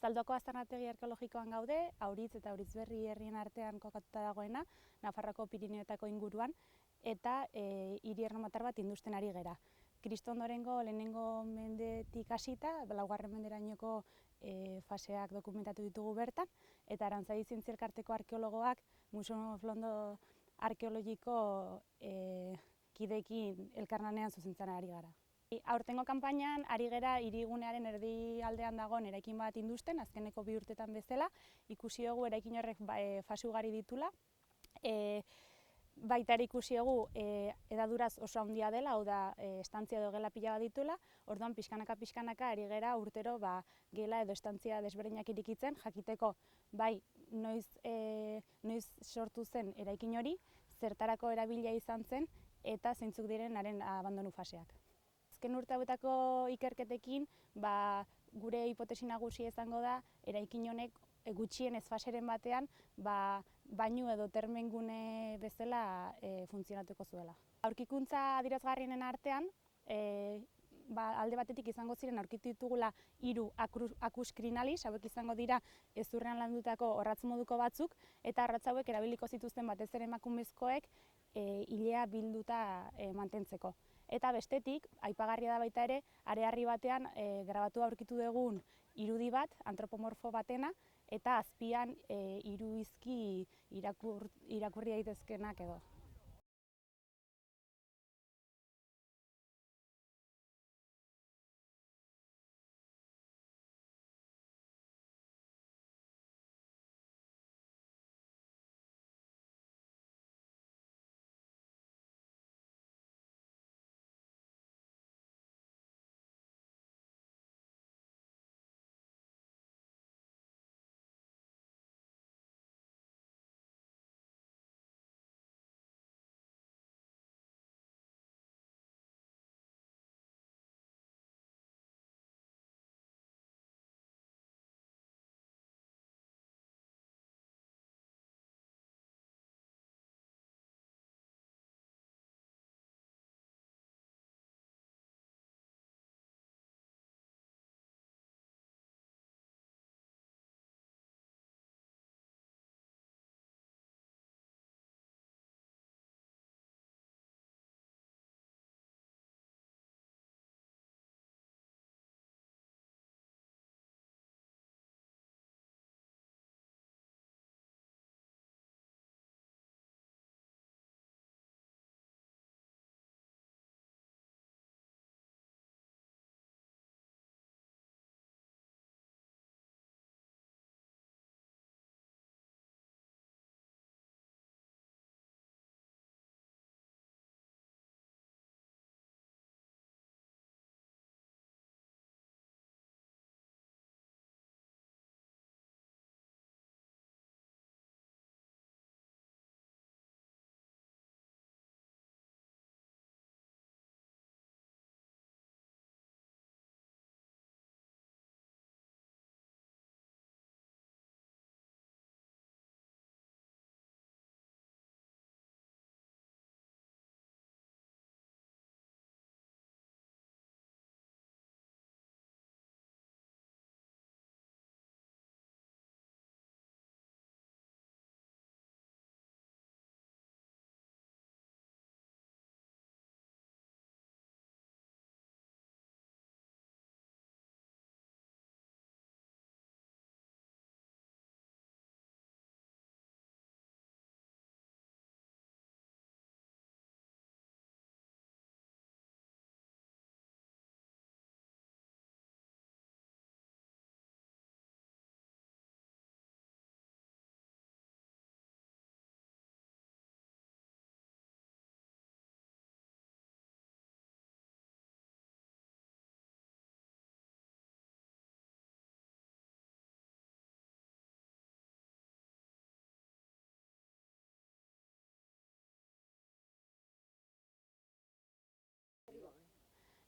Zaldoko aztarnategi arkeologikoan gaude, Auritz eta Auritzberri herrien artean kokatuta dagoena, Nafarroako Pirineoetako inguruan, eta hiri erromatar bat industen ari gera. Kristondorengo lehenengo mendetik hasita, laugarren menderainoko faseak dokumentatu ditugu bertan, eta Arantzadi Zientzia Elkarteko arkeologoak Museum of London arkeologiko kideekin elkarlanean zuzentzen ari gara. Aurtengo kanpainan ari gera hirigunearen erdialdean dagoen eraikin bat industen, azkeneko 2 urtetan bezala, ikusi dugu eraikin horrek fase ugari ditula. Baita ere ikusi dugu hedaduraz oso handia dela, hau da estantzia edo gela pila bat dituela, orduan pixkanaka ari gera urtero gela edo estantzia desberdinak irikitzen, jakiteko bai noiz sortu zen eraikin hori, zertarako erabilia izan zen eta zeintzuk diren haren abandonu faseak. Azken urte hauetako ikerketekin gure hipotesi nagusia izango da eraikin honek gutxienez faseren batean bainu edo termengune bezala funtzionatuko zuela. Aurkikuntza adierazgarrienen artean alde batetik izango ziren aurkitu ditugula 3 Acus crinalis, hauek izango dira hezurrean landutako orratz moduko batzuk, eta orratz hauek erabiliko zituzten batez ere emakumezkoek ilea bilduta mantentzeko. Eta bestetik, aipagarria da baita ere, hareharri batean grabatu aurkitu dugun irudi bat, antropomorfo batena, eta azpian 3 izki irakurri daitezkeenak edo.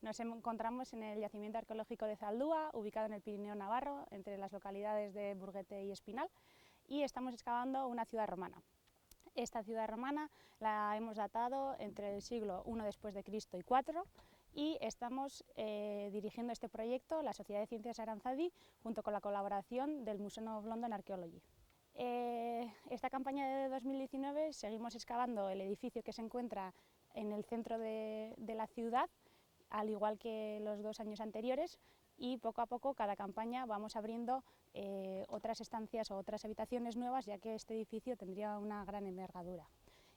Nos encontramos en el yacimiento arqueológico de Zaldúa, ubicado en el Pirineo navarro, entre las localidades de Burguete y Espinal, y estamos excavando una ciudad romana. Esta ciudad romana la hemos datado entre el siglo I después de Cristo y IV, y estamos dirigiendo este proyecto, la Sociedad de Ciencias Aranzadi, junto con la colaboración del Museum of London Archaeology. Esta campaña de 2019 seguimos excavando el edificio que se encuentra en el centro de la ciudad, al igual que los 2 años anteriores, y poco a poco cada campaña vamos abriendo otras estancias o otras habitaciones nuevas, ya que este edificio tendría una gran envergadura.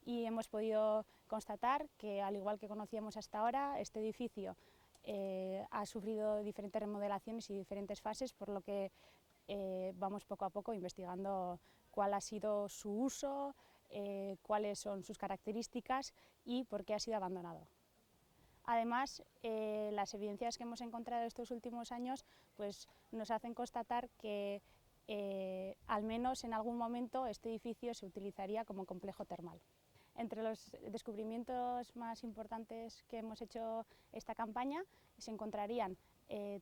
Y hemos podido constatar que, al igual que conocíamos hasta ahora, este edificio ha sufrido diferentes remodelaciones y diferentes fases, por lo que vamos poco a poco investigando cuál ha sido su uso, cuáles son sus características y por qué ha sido abandonado. Además, las evidencias que hemos encontrado estos últimos años pues, nos hacen constatar que al menos en algún momento este edificio se utilizaría como complejo termal. Entre los descubrimientos más importantes que hemos hecho esta campaña se encontrarían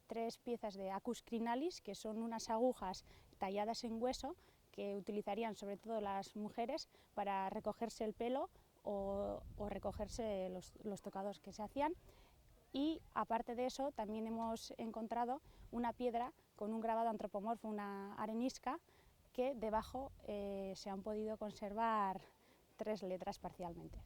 3 piezas de acus crinalis, que son unas agujas talladas en hueso que utilizarían sobre todo las mujeres para recogerse el pelo o recogerse los tocados que se hacían. Y aparte de eso también hemos encontrado una piedra con un grabado antropomorfo, una arenisca, que debajo se han podido conservar 3 letras parcialmente.